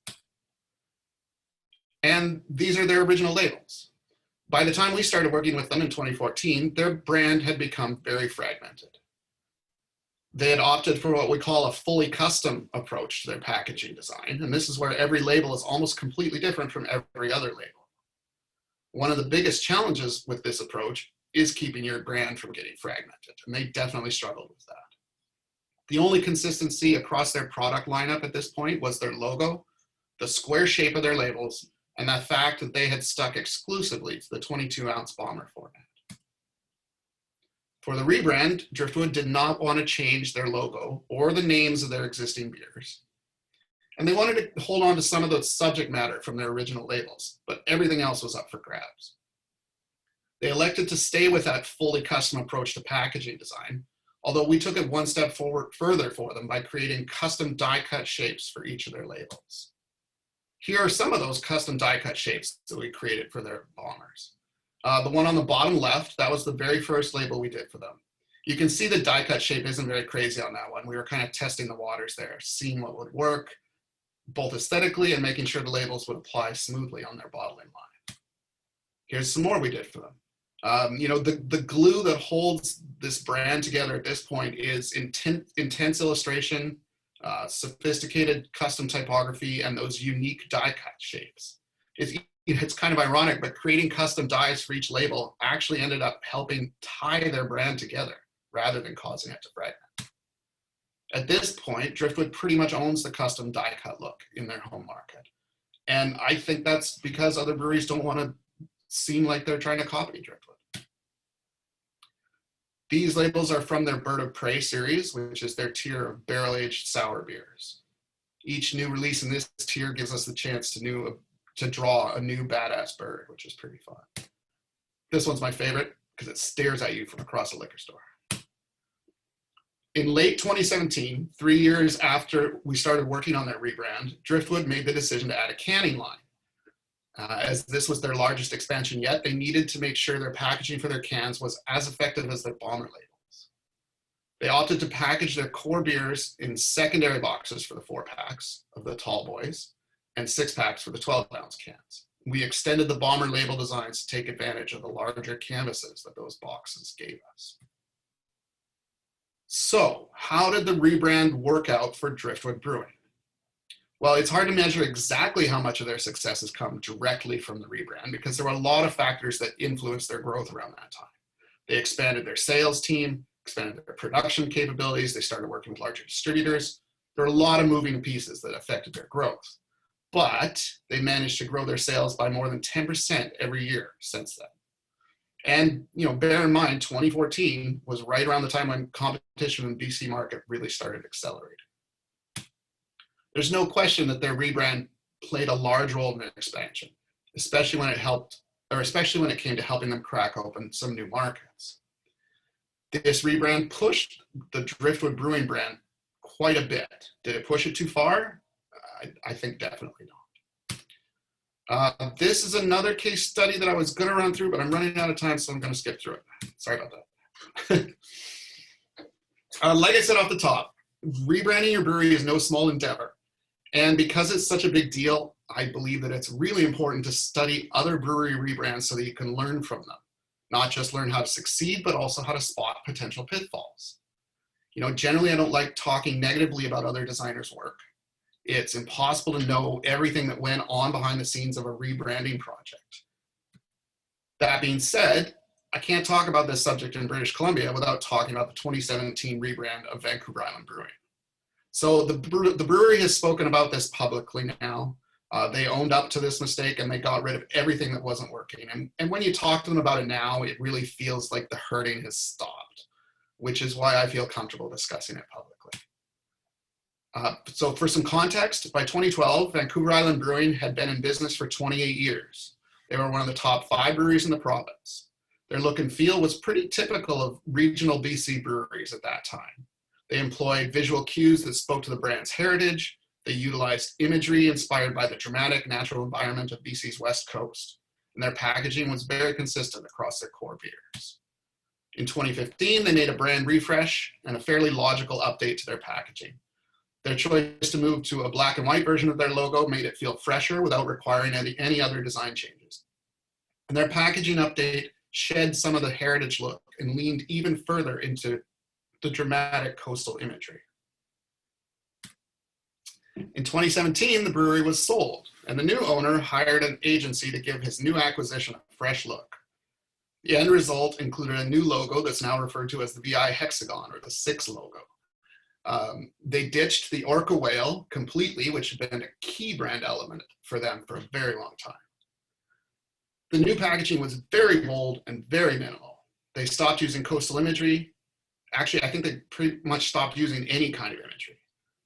And these are their original labels. By the time we started working with them in 2014, their brand had become very fragmented. They had opted for what we call a fully custom approach to their packaging design, and this is where every label is almost completely different from every other label. One of the biggest challenges with this approach is keeping your brand from getting fragmented, and they definitely struggled with that. The only consistency across their product lineup at this point was their logo, the square shape of their labels, and the fact that they had stuck exclusively to the 22-ounce bomber format. For the rebrand, Driftwood did not want to change their logo or the names of their existing beers. And they wanted to hold on to some of the subject matter from their original labels, but everything else was up for grabs. They elected to stay with that fully custom approach to packaging design, although we took it one step further for them by creating custom die-cut shapes for each of their labels. Here are some of those custom die-cut shapes that we created for their bombers. The one on the bottom left, that was the very first label we did for them. You can see the die-cut shape isn't very crazy on that one. We were kind of testing the waters there, seeing what would work, both aesthetically and making sure the labels would apply smoothly on their bottling line. Here's some more we did for them. You know, the glue that holds this brand together at this point is intense illustration, sophisticated custom typography, and those unique die-cut shapes. It's kind of ironic, but creating custom dies for each label actually ended up helping tie their brand together rather than causing it to fragment. At this point, Driftwood pretty much owns the custom die-cut look in their home market. And I think that's because other breweries don't want to seem like they're trying to copy Driftwood. These labels are from their Bird of Prey series, which is their tier of barrel-aged sour beers. Each new release in this tier gives us the chance to draw a new badass bird, which is pretty fun. This one's my favorite because it stares at you from across a liquor store. In late 2017, 3 years after we started working on their rebrand, Driftwood made the decision to add a canning line. As this was their largest expansion yet, they needed to make sure their packaging for their cans was as effective as their bomber labels. They opted to package their core beers in secondary boxes for the 4-packs of the tall boys and 6-packs for the 12-ounce cans. We extended the bomber label designs to take advantage of the larger canvases that those boxes gave us. So, how did the rebrand work out for Driftwood Brewing? Well, it's hard to measure exactly how much of their success has come directly from the rebrand because there were a lot of factors that influenced their growth around that time. They expanded their sales team, expanded their production capabilities, they started working with larger distributors. There are a lot of moving pieces that affected their growth, but they managed to grow their sales by more than 10% every year since then. And, you know, bear in mind, 2014 was right around the time when competition in the BC market really started accelerating. There's no question that their rebrand played a large role in their expansion, especially when it came to helping them crack open some new markets. This rebrand pushed the Driftwood Brewing brand quite a bit. Did it push it too far? I think definitely not. This is another case study that I was going to run through, but I'm running out of time, so I'm going to skip through it. Sorry about that. Like I said off the top, rebranding your brewery is no small endeavor. And because it's such a big deal, I believe that it's really important to study other brewery rebrands so that you can learn from them. Not just learn how to succeed, but also how to spot potential pitfalls. You know, generally I don't like talking negatively about other designers' work. It's impossible to know everything that went on behind the scenes of a rebranding project. That being said, I can't talk about this subject in British Columbia without talking about the 2017 rebrand of Vancouver Island Brewing. So the brewery has spoken about this publicly now. They owned up to this mistake and they got rid of everything that wasn't working. And when you talk to them about it now, it really feels like the hurting has stopped, which is why I feel comfortable discussing it publicly. So for some context, by 2012, Vancouver Island Brewing had been in business for 28 years. They were one of the top 5 breweries in the province. Their look and feel was pretty typical of regional BC breweries at that time. They employed visual cues that spoke to the brand's heritage. They utilized imagery inspired by the dramatic natural environment of BC's West Coast. And their packaging was very consistent across their core beers. In 2015, they made a brand refresh and a fairly logical update to their packaging. Their choice to move to a black and white version of their logo made it feel fresher without requiring any other design changes. And their packaging update shed some of the heritage look and leaned even further into the dramatic coastal imagery. In 2017, the brewery was sold, and the new owner hired an agency to give his new acquisition a fresh look. The end result included a new logo that's now referred to as the VI hexagon, or the 6 logo. They ditched the orca whale completely, which had been a key brand element for them for a very long time. The new packaging was very bold and very minimal. They stopped using coastal imagery. Actually, I think they pretty much stopped using any kind of imagery.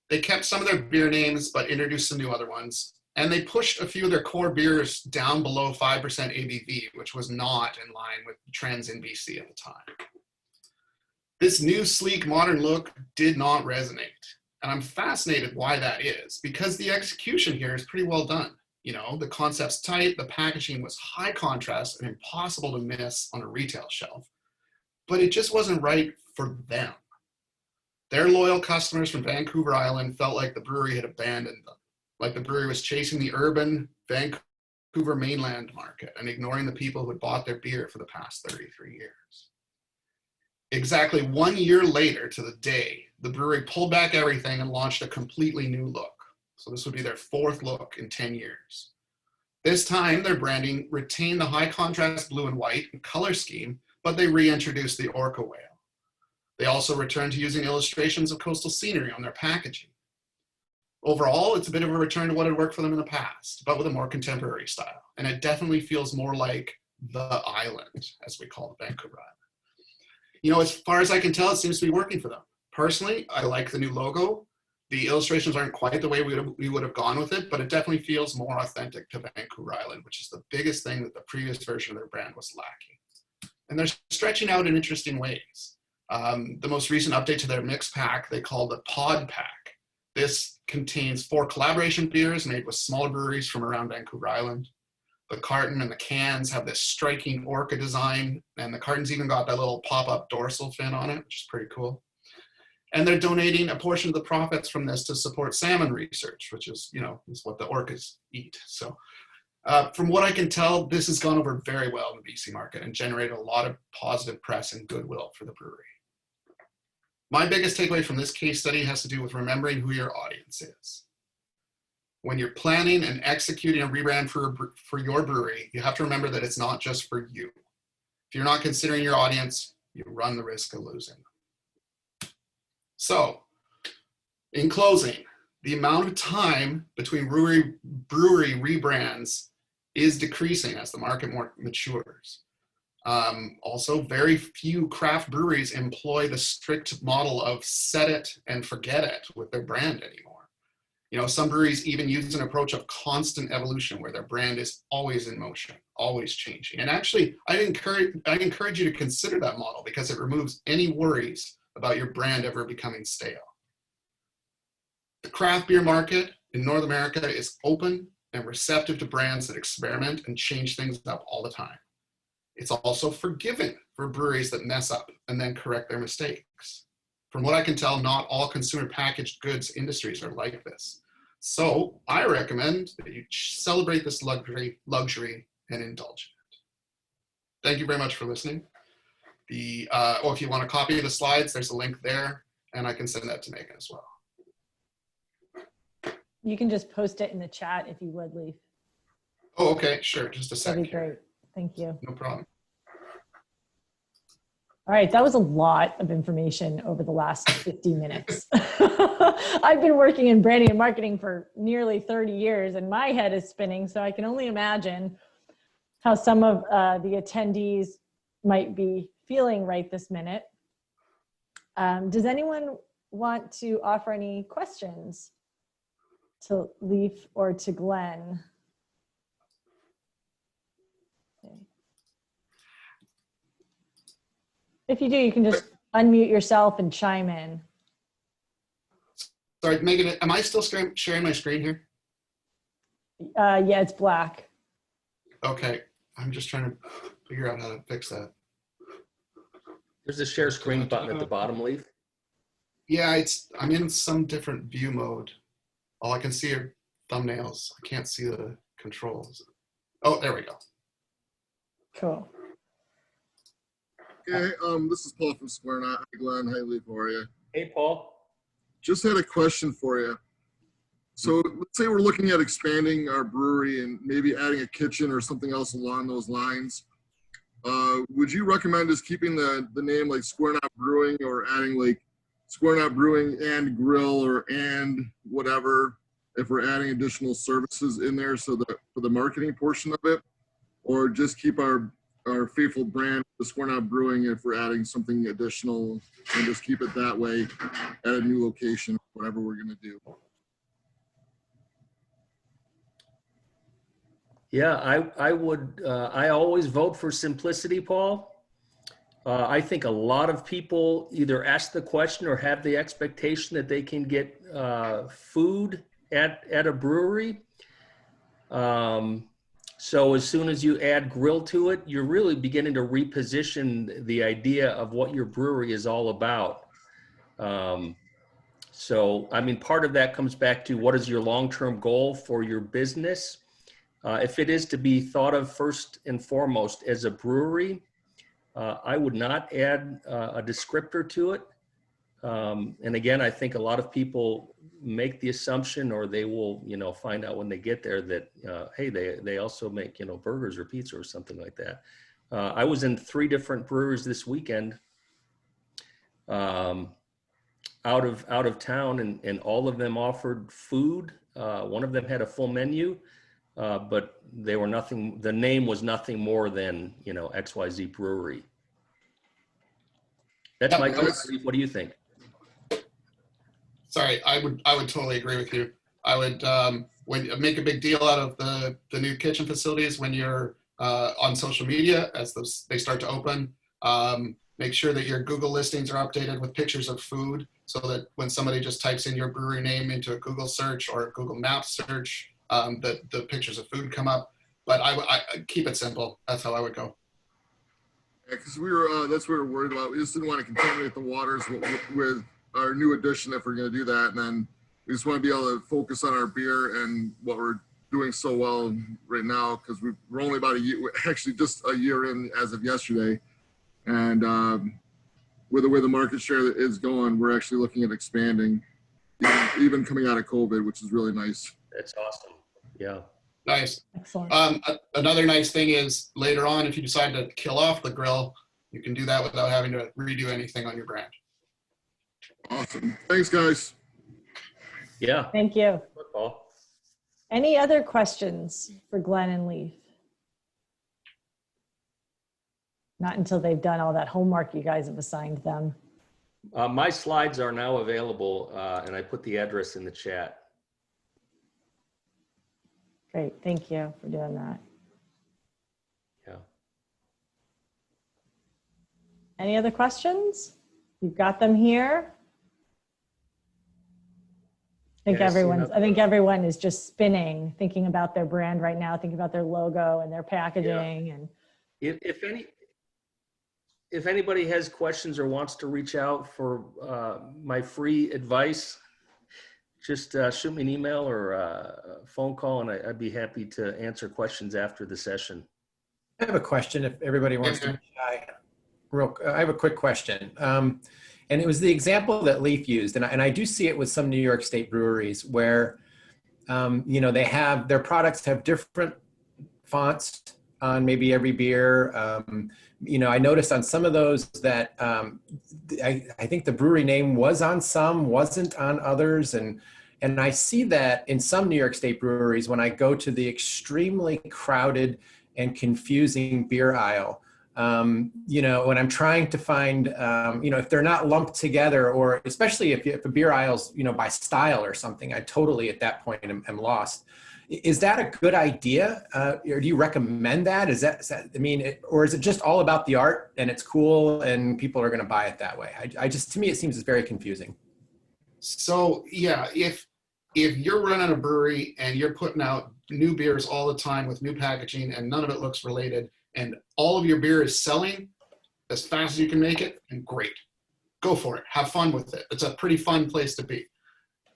They kept some of their beer names, but introduced some new other ones. And they pushed a few of their core beers down below 5% ABV, which was not in line with trends in BC at the time. This new, sleek, modern look did not resonate. And I'm fascinated why that is, because the execution here is pretty well done. You know, the concept's tight, the packaging was high contrast and impossible to miss on a retail shelf. But it just wasn't right for them. Their loyal customers from Vancouver Island felt like the brewery had abandoned them, like the brewery was chasing the urban Vancouver mainland market and ignoring the people who had bought their beer for the past 33 years. Exactly 1 year later to the day, the brewery pulled back everything and launched a completely new look. So this would be their 4th look in 10 years. This time, their branding retained the high contrast blue and white and color scheme, but they reintroduced the orca whale. They also returned to using illustrations of coastal scenery on their packaging. Overall, it's a bit of a return to what had worked for them in the past, but with a more contemporary style. And it definitely feels more like the island, as we call the Vancouver Island. You know, as far as I can tell, it seems to be working for them. Personally, I like the new logo. The illustrations aren't quite the way we would have gone with it, but it definitely feels more authentic to Vancouver Island, which is the biggest thing that the previous version of their brand was lacking. And they're stretching out in interesting ways. The most recent update to their mix pack, they call the Pod Pack. This contains 4 collaboration beers made with smaller breweries from around Vancouver Island. The carton and the cans have this striking orca design, and the carton's even got that little pop-up dorsal fin on it, which is pretty cool. And they're donating a portion of the profits from this to support salmon research, which is, you know, is what the orcas eat. So from what I can tell, this has gone over very well in the BC market and generated a lot of positive press and goodwill for the brewery. My biggest takeaway from this case study has to do with remembering who your audience is. When you're planning and executing a rebrand for your brewery, you have to remember that it's not just for you. If you're not considering your audience, you run the risk of losing them. So, in closing, the amount of time between brewery rebrands is decreasing as the market more matures. Also, very few craft breweries employ the strict model of set it and forget it with their brand anymore. You know, some breweries even use an approach of constant evolution where their brand is always in motion, always changing. And actually, I'd encourage you to consider that model because it removes any worries about your brand ever becoming stale. The craft beer market in North America is open and receptive to brands that experiment and change things up all the time. It's also forgiving for breweries that mess up and then correct their mistakes. From what I can tell, not all consumer packaged goods industries are like this. So I recommend that you celebrate this luxury and indulge in it. Thank you very much for listening. If you want a copy of the slides, there's a link there, and I can send that to Megan as well. You can just post it in the chat if you would, Leif. Oh, okay, sure. Just a second. That'd be great. Thank you. No problem. All right, that was a lot of information over the last 50 minutes. I've been working in branding and marketing for nearly 30 years and my head is spinning, so I can only imagine how some of the attendees might be feeling right this minute. Does anyone want to offer any questions to Leif or to Glenn? Okay. If you do, you can just unmute yourself and chime in. Sorry, Megan, am I still sharing my screen here? Yeah, it's black. Okay, I'm just trying to figure out how to fix that. There's a share screen button at the bottom, Leif. Yeah, I'm in some different view mode. All I can see are thumbnails. I can't see the controls. Oh, there we go. Cool. Okay, this is Paul from Square Knot. Hi, Glenn. Hi, Leif. How are you? Hey, Paul. Just had a question for you. So let's say we're looking at expanding our brewery and maybe adding a kitchen or something else along those lines. Would you recommend just keeping the name like Square Knot Brewing, or adding like Square Knot Brewing and Grill or and whatever, if we're adding additional services in there so that for the marketing portion of it, or just keep our faithful brand, the Square Knot Brewing, if we're adding something additional, and just keep it that way at a new location, whatever we're going to do? Yeah, I always vote for simplicity, Paul. I think a lot of people either ask the question or have the expectation that they can get food at a brewery. So as soon as you add grill to it, you're really beginning to reposition the idea of what your brewery is all about. So, I mean, part of that comes back to what is your long-term goal for your business? If it is to be thought of first and foremost as a brewery, I would not add a descriptor to it. And again, I think a lot of people make the assumption, or they will, find out when they get there that, hey, they also make, burgers or pizza or something like that. I was in 3 different breweries this weekend, out of town, and all of them offered food. One of them had a full menu, but they were nothing. The name was nothing more than, XYZ Brewery. That's my thoughts. What do you think? Sorry, I would totally agree with you. I would make a big deal out of the new kitchen facilities when you're on social media as they start to open. Make sure that your Google listings are updated with pictures of food, so that when somebody just types in your brewery name into a Google search or a Google Maps search, the pictures of food come up. But I keep it simple. That's how I would go. Yeah, because that's what we were worried about. We just didn't want to contaminate the waters with our new addition if we're going to do that. And then we just want to be able to focus on our beer and what we're doing so well right now, because we're only about a year, actually just a year in as of yesterday. And with the way the market share is going, we're actually looking at expanding, even coming out of COVID, which is really nice. That's awesome. Yeah. Nice. Excellent. Another nice thing is later on, if you decide to kill off the grill, you can do that without having to redo anything on your brand. Awesome. Thanks, guys. Yeah. Thank you. Good, Paul. Any other questions for Glenn and Leif? Not until they've done all that homework you guys have assigned them. My slides are now available, and I put the address in the chat. Great, thank you for doing that. Yeah. Any other questions? You've got them here. I think everyone is just spinning, thinking about their brand right now, thinking about their logo and their packaging. Yeah. And if anybody has questions or wants to reach out for my free advice, just shoot me an email or a phone call, and I'd be happy to answer questions after the session. I have a question if everybody wants to. I have a quick question. And it was the example that Leif used. And I do see it with some New York State breweries where, they have, their products have different fonts, on maybe every beer. You know, I noticed on some of those that I think the brewery name was on some, wasn't on others. And I see that in some New York State breweries when I go to the extremely crowded and confusing beer aisle. You know, when I'm trying to find, you know, if they're not lumped together, or especially if a beer aisle's, you know, by style or something, I totally at that point am lost. Is that a good idea? Or do you recommend that? Is that I mean, or is it just all about the art and it's cool and people are going to buy it that way? I just, to me, it seems it's very confusing. So yeah, if you're running a brewery and you're putting out new beers all the time with new packaging and none of it looks related, and all of your beer is selling as fast as you can make it, and great, go for it. Have fun with it. It's a pretty fun place to be.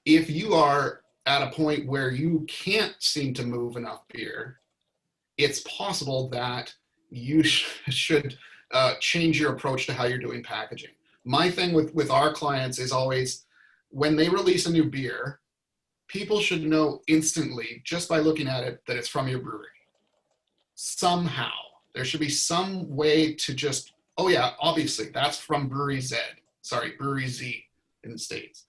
If you are at a point where you can't seem to move enough beer, it's possible that you should change your approach to how you're doing packaging. My thing with our clients is always, when they release a new beer, people should know instantly, just by looking at it, that it's from your brewery. Somehow. There should be some way to just, oh yeah, obviously, that's from Brewery Z. Sorry, Brewery Z in the States.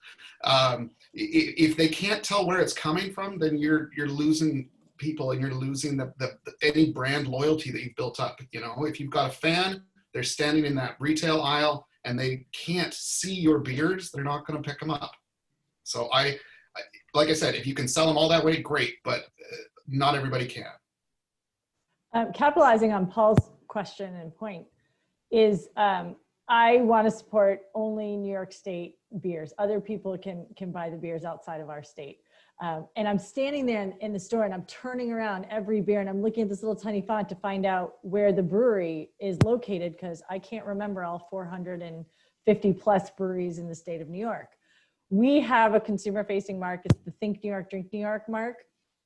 If they can't tell where it's coming from, then you're losing people, and you're losing any brand loyalty that you've built up. You know, if you've got a fan, they're standing in that retail aisle and they can't see your beers, they're not going to pick them up. So like I said, if you can sell them all that way, great, but not everybody can. Capitalizing on Paul's question and point is, I want to support only New York State beers. Other people can buy the beers outside of our state. And I'm standing there in the store and I'm turning around every beer and I'm looking at this little tiny font to find out where the brewery is located, because I can't remember all 450 plus breweries in the state of New York. We have a consumer facing mark. It's the Think New York, Drink New York mark.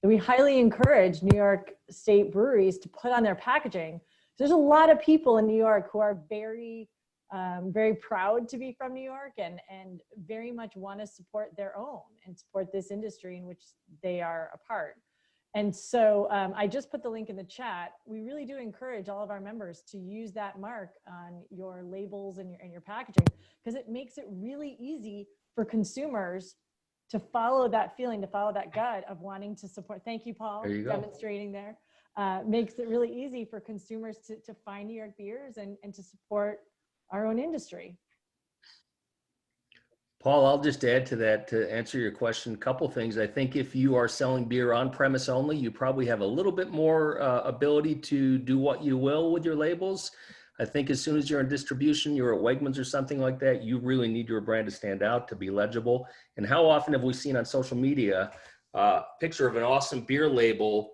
We highly encourage New York State breweries to put on their packaging. There's a lot of people in New York who are very, very proud to be from New York and very much want to support their own and support this industry in which they are a part. And so I just put the link in the chat. We really do encourage all of our members to use that mark on your labels and your packaging, because it makes it really easy for consumers to follow that feeling, to follow that gut of wanting to support. Thank you, Paul, There you go. demonstrating there. Makes it really easy for consumers to find New York beers and to support our own industry. Paul, I'll just add to that to answer your question. A couple things. I think if you are selling beer on premise only, you probably have a little bit more ability to do what you will with your labels. I think as soon as you're in distribution, you're at Wegmans or something like that, you really need your brand to stand out, to be legible. And how often have we seen on social media a picture of an awesome beer label,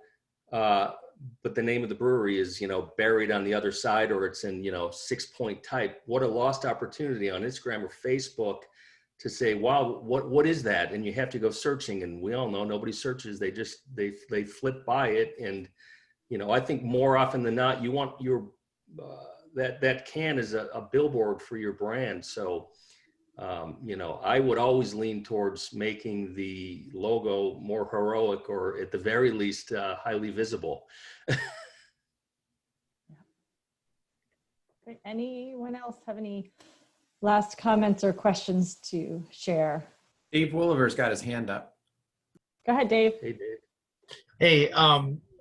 but the name of the brewery is, you know, buried on the other side, or it's in, you know, 6-point type. What a lost opportunity on Instagram or Facebook to say, wow, what is that? And you have to go searching, and we all know nobody searches. They flip by it. And, you know, I think more often than not, you want your, that can is a billboard for your brand. So, you know, I would always lean towards making the logo more heroic, or at the very least, highly visible. Great. Anyone else have any last comments or questions to share? Dave Wolliver's got his hand up. Go ahead, Dave. Hey, Dave. Hey,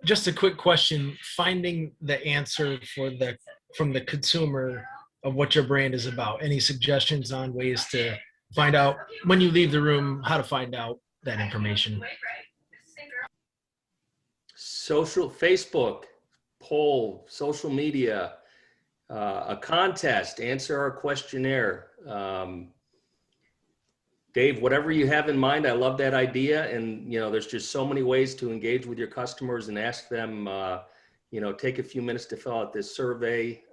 just a quick question. Finding the answer from the consumer of what your brand is about. Any suggestions on ways to find out when you leave the room, how to find out that information? Social, Facebook, poll, social media, a contest, answer our questionnaire. Dave, whatever you have in mind, I love that idea. And, you know, there's just so many ways to engage with your customers and ask them, you know, take a few minutes to fill out this survey.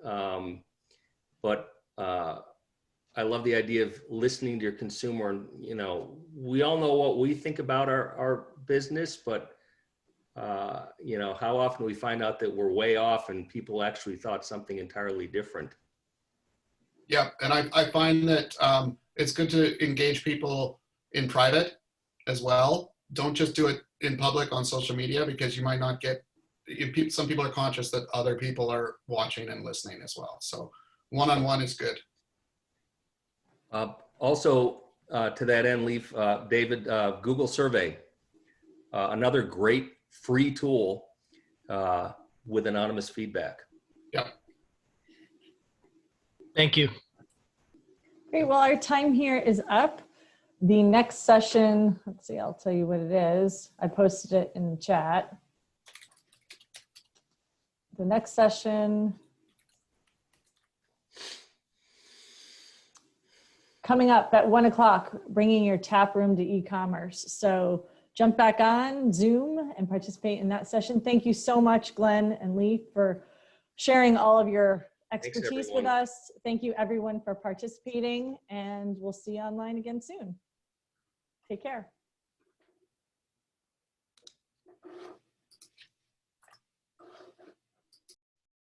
But I love the idea of listening to your consumer. And, you know, we all know what we think about our business, but, you know, how often we find out that we're way off and people actually thought something entirely different. Yeah, and I find that it's good to engage people in private as well. Don't just do it in public on social media, because you might not get some people are conscious that other people are watching and listening as well. So one-on-one is good. Also, to that end, Leif, David, Google survey, another great free tool with anonymous feedback. Yep. Thank you. Great. Well, our time here is up. The next session, let's see, I'll tell you what it is. I posted it in the chat. The next session coming up at 1 o'clock, bringing your tap room to e-commerce. So jump back on Zoom and participate in that session. Thank you so much, Glenn and Leif, for sharing all of your expertise with us. Thank you everyone for participating, and we'll see you online again soon. Take care.